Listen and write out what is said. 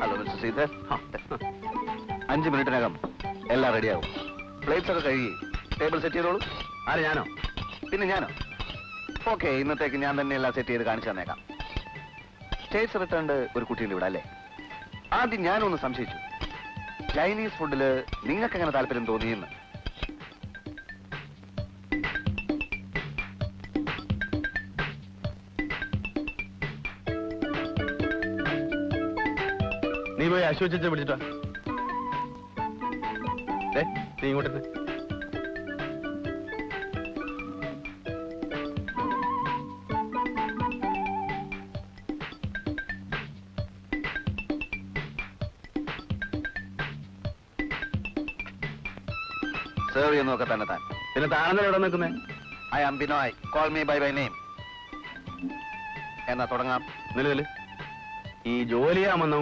Hello mister Sridhar, 5 മിനിറ്റിനകം എല്ലാം റെഡിയാവും. Plates ഒക്കെ കഴുകി ടേബിൾ സെറ്റ് ചെയ്തോളൂ. ആര്, ഞാനോ? പിന്നെ ഞാനോ? ഓക്കെ, ഇന്നത്തേക്ക് ഞാൻ തന്നെ എല്ലാം സെറ്റ് ചെയ്ത് കാണിച്ചു തന്നേക്കാം. സ്റ്റേറ്റ്സ് റിട്ടേൺഡ് ഒരു കുട്ടിയുണ്ട് ഇവിടെ അല്ലേ? ആദ്യം ഞാനൊന്ന് സംശയിച്ചു, ചൈനീസ് ഫുഡില് നിങ്ങൾക്ക് എങ്ങനെ താല്പര്യം തോന്നിയെന്ന്. നീ പോയി അശ്വചിച്ച പിടിച്ചിട്ടാ. നീ ഇങ്ങോട്ട് സെർവ് ചെയ്യുന്നതൊക്കെ തന്നെ താൻ. പിന്നെ താനെന്താ ഇവിടെ നിൽക്കുന്നേ? I am Binoy, call me by name. എന്നാ തുടങ്ങാം. നിലവിൽ ഈ ജോലിയാമെന്നും